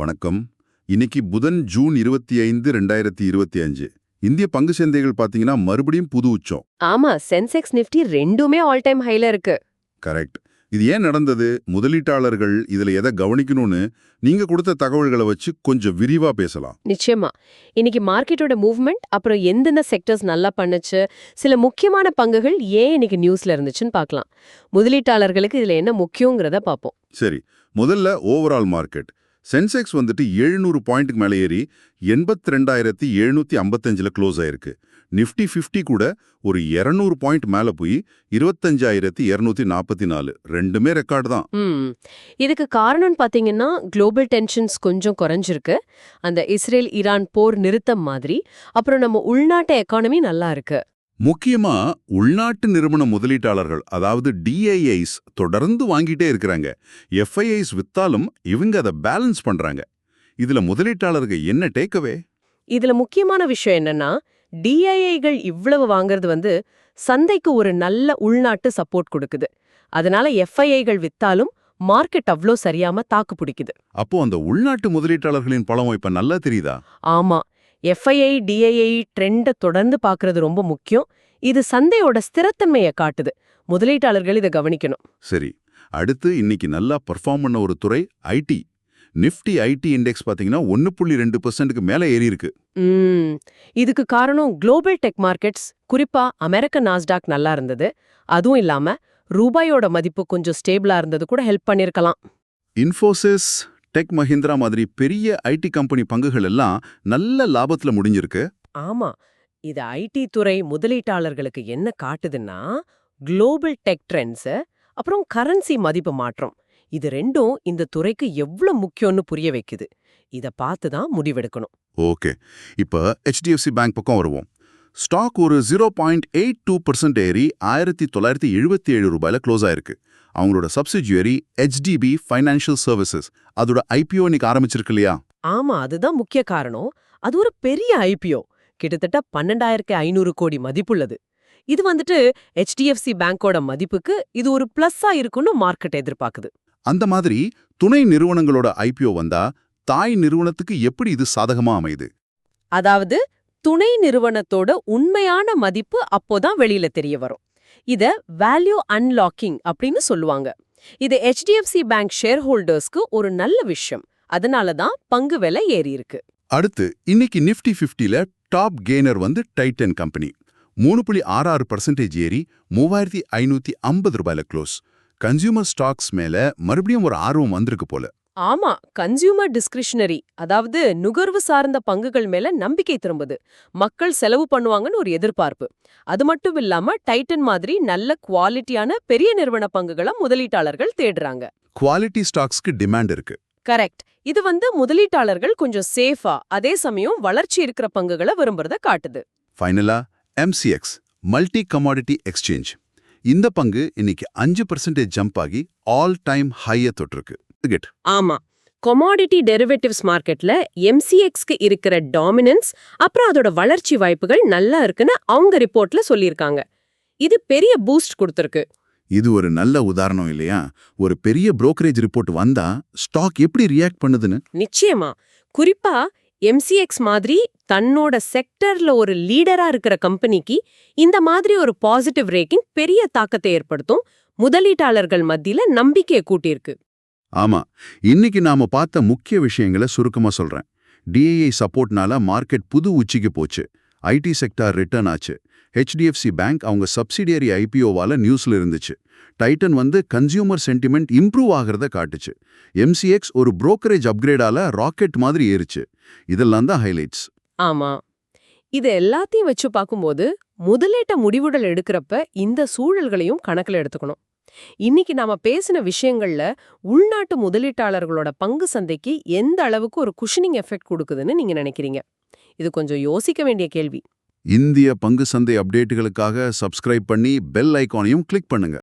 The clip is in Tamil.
வணக்கம். இன்னைக்கு புதன் ஜூன் 25, 2025. இந்திய பங்கு சந்தைகள் பாத்தீங்கன்னா மறுபடியும் புது உச்சம். ஆமா, சென்செக்ஸ் நிஃப்டி ரெண்டுமே ஆல் டைம் ஹைல இருக்கு. கரெக்ட். இது ஏன் நடந்தது, முதலீட்டாளர்கள் இதுல எதை கவனிக்கணும்னு நீங்க கொடுத்த தகவல்களை வச்சு கொஞ்சம் விரிவா பேசலாம். நிச்சயமா. இன்னைக்கு மார்க்கெட்டோட மூவ்மெண்ட், அப்புறம் எந்தெந்த செக்டர்ஸ் நல்லா பண்ணுச்சு, சில முக்கியமான பங்குகள் ஏன் இன்னைக்கு நியூஸ்ல இருந்துச்சுன்னு பார்க்கலாம். முதலீட்டாளர்களுக்கு இதுல என்ன முக்கியங்கிறத பார்ப்போம். சரி, முதல்ல ஓவரால் மார்க்கெட். சென்செக்ஸ் வந்துட்டு 700 பாயிண்ட்டுக்கு மேலே ஏறி 82,755ல க்ளோஸ் ஆயிருக்கு. நிஃப்டி 50 கூட ஒரு 200 பாயிண்ட் மேலே போய் 25,244. ரெண்டுமே ரெக்கார்டு தான். இதுக்கு காரணம் பாத்தீங்கன்னா குளோபல் டென்ஷன்ஸ் கொஞ்சம் குறைஞ்சிருக்கு, அந்த இஸ்ரேல் ஈரான் போர் நிறுத்தம் மாதிரி. அப்புறம் நம்ம உள்நாட்டு எக்கானமி நல்லா இருக்கு. முக்கியமா உள்நாட்டு நிறுவன முதலீட்டாளர்கள், அதாவது டிஐஐஸ் தொடர்ந்து வாங்கிட்டே இருக்கிறாங்க. எஃப்ஐஐஸ் வித்தாலும் இவங்க அதை பேலன்ஸ் பண்றாங்க. இதுல முதலீட்டாளர்கள் என்ன டேக்அவே? இதுல முக்கியமான விஷயம் என்னன்னா, டிஐஐகள் இவ்வளவு வாங்குறது சந்தைக்கு ஒரு நல்ல உள்நாட்டு சப்போர்ட் கொடுக்குது. அதனால எஃப்ஐஐகள் வித்தாலும் மார்க்கெட் அவ்ளோ சரியாம தாக்கு பிடிக்குது. அப்போ அந்த உள்நாட்டு முதலீட்டாளர்களின் பலம் இப்ப நல்லா தெரியுதா? ஆமா, எஃப்ஐஐ டிஐஐ ட்ரெண்ட தொடர்ந்து பார்க்கறது ரொம்ப முக்கியம். இது சந்தையோட ஸ்திரத்தன்மையை காட்டுது. முதலீட்டாளர்கள் இதை கவனிக்கணும். சரி, அடுத்து இன்னைக்கு நல்லா பெர்ஃபார்ம் பண்ண ஒரு துறை ஐடி. நிஃப்டி ஐடி இண்டெக்ஸ் பாத்தீங்கன்னா 1.2% மேல ஏறி இருக்கு. இதுக்கு காரணம் குளோபல் டெக் மார்க்கெட்ஸ், குறிப்பா அமெரிக்க நாஸ்டாக் நல்லா இருந்தது. அதுவும் இல்லாம ரூபாயோட மதிப்பு கொஞ்சம் ஸ்டேபிளா இருந்தது கூட ஹெல்ப் பண்ணிருக்கலாம். இன்ஃபோசிஸ், டெக் மஹிந்திரா மாதிரி பெரிய ஐடி கம்பெனி பங்குகள் எல்லாம் நல்ல லாபத்துல முடிஞ்சிருக்கு. ஆமா, இது ஐடி துறை முதலீட்டாளர்களுக்கு என்ன காட்டுதுன்னா, குளோபல் டெக் ட்ரெண்ட்ஸ் அப்புறம் கரன்சி மதிப்பு மாற்றம், இது ரெண்டும் இந்த துறைக்கு எவ்வளவு முக்கியம்னு புரிய வைக்குது. இத பார்த்து தான் முடிவெடுக்கணும். ஓகே, இப்ப HDFC பேங்க் பக்கம் வருவோம். ஸ்டாக் ஒரு 0.82% ஏறி 1977 ரூபாயில க்ளோஸ் ஆயிருக்கு. அவங்களோட சப்சிடியரி HDB ஃபைனான்ஷியல் சர்வீசஸ், அதோட ஐபிஓ இன்னைக்கு ஆரம்பிச்சிருக்கு இல்லையா? ஆமா, அதுதான் முக்கிய காரணம். அது ஒரு பெரிய ஐபிஓ, கிட்டத்தட்ட 12,500 கோடி மதிப்புள்ளது. இது HDFC பேங்கோட மதிப்புக்கு இது ஒரு பிளஸ்ஸா இருக்குன்னு மார்க்கெட் எதிர்பார்க்குது. அந்த மாதிரி துணை நிறுவனங்களோட ஐபிஓ வந்தா தாய் நிறுவனத்துக்கு எப்படி இது சாதகமா அமையுது? அதாவது துணை நிறுவனத்தோட உண்மையான மதிப்பு அப்போதான் வெளியில தெரிய வரும். இத வேல்யூ அன்லாக்கிங் அப்படின்னு சொல்லுவாங்க. இது HDFC பேங்க் ஷேர் ஹோல்டர்ஸ்க்கு ஒரு நல்ல விஷயம். அதனால தான் பங்கு விலை ஏறி இருக்கு. அடுத்து இன்னைக்கு நிஃப்டி 50ல டாப் கெய்னர் டைட்டன் கம்பெனி 3.66% ஏறி 3,550 ரூபாயில க்ளோஸ். கன்சியூமர் ஸ்டாக்ஸ் மேல மறுபடியும் ஒரு ஆர்வம் வந்திருக்கு போல. ஆமா, கன்சியூமர் டிஸ்கிரிஷனரி, அதாவது நுகர்வு சார்ந்த பங்குகள் மேல நம்பிக்கை திரும்புது. மக்கள் செலவு பண்ணுவாங்கன்னு ஒரு எதிர்பார்ப்பு. அது மட்டும் இல்லாம டைட்டன் மாதிரி நல்ல குவாலிட்டியான பெரிய நிறுவன பங்குகளை முதலீட்டாளர்கள் தேடுறாங்க. குவாலிட்டி ஸ்டாக்ஸ்க்கு டிமாண்ட் இருக்கு. கரெக்ட். இது முதலீட்டாளர்கள் கொஞ்சம் சேஃபா, அதே சமயம் வளர்ச்சி இருக்கிற பங்குகளை விரும்புறத காட்டுது. ஃபைனலா MCX, மல்டி கமாடிட்டி எக்ஸ்சேஞ்ச். இந்த பங்கு இன்னைக்கு 5% ஜம்ப் ஆகி ஆல் டைம் ஹைய தொட்டிருக்கு. ஆமா, கொமாடிட்டி டெரிவேட்டிவ்ஸ் மார்க்கெட்ல MCXக்கு இருக்கிற டாமினன்ஸ் அப்புறம் அதோட வளர்ச்சி வாய்ப்புகள் நல்லா இருக்குன்னு அவங்க ரிப்போர்ட்ல சொல்லியிருக்காங்க. இது பெரிய பூஸ்ட் கொடுத்திருக்கு. இது ஒரு நல்ல உதாரணம் இல்லையா? ஒரு பெரிய புரோக்கரேஜ் ரிப்போர்ட் வந்தா ஸ்டாக் எப்படி ரியாக்ட் பண்ணுதுன்னு. நிச்சயமா. குறிப்பா MCX மாதிரி தன்னோட செக்டர்ல ஒரு லீடரா இருக்கிற கம்பெனிக்கு இந்த மாதிரி ஒரு பாசிட்டிவ் ரேட்டிங் பெரிய தாக்கத்தை ஏற்படுத்தும். முதலீட்டாளர்கள் மத்தியில நம்பிக்கையை கூட்டியிருக்கு. ஆமா, இன்னைக்கு நாம பார்த்த முக்கிய விஷயங்களை சுருக்கமா சொல்றேன். டிஐஐ சப்போர்ட்னால மார்க்கெட் புது உச்சிக்கு போச்சு. ஐடி செக்டார் ரிட்டர்ன் ஆச்சு. HDFC பேங்க் அவங்க சப்சிடியரி ஐபிஓவால நியூஸ்ல இருந்துச்சு. டைட்டன் கன்சியூமர் சென்டிமெண்ட் இம்ப்ரூவ் ஆகிறத காட்டுச்சு. MCX ஒரு புரோக்கரேஜ் அப்கிரேடால ராக்கெட் மாதிரி ஏறிச்சு. இதெல்லாம் தான் ஹைலைட்ஸ். ஆமா, இது எல்லாத்தையும் வச்சு பார்க்கும்போது முதலீட்ட முடிவுகள் எடுக்கிறப்ப இந்த சூழல்களையும் கணக்கில் எடுத்துக்கணும். இன்னைக்கு நாம பேசின விஷயங்கள்ல உள்நாட்டு முதலீட்டாளர்களோட பங்கு சந்தைக்கு எந்த அளவுக்கு ஒரு குஷனிங் எஃபெக்ட் கொடுக்குதுன்னு நீங்க நினைக்கிறீங்க? இது கொஞ்சம் யோசிக்க வேண்டிய கேள்வி. இந்திய பங்கு சந்தை அப்டேட்டுகளுக்காக சப்ஸ்கிரைப் பண்ணி பெல் ஐகானையும் கிளிக் பண்ணுங்க.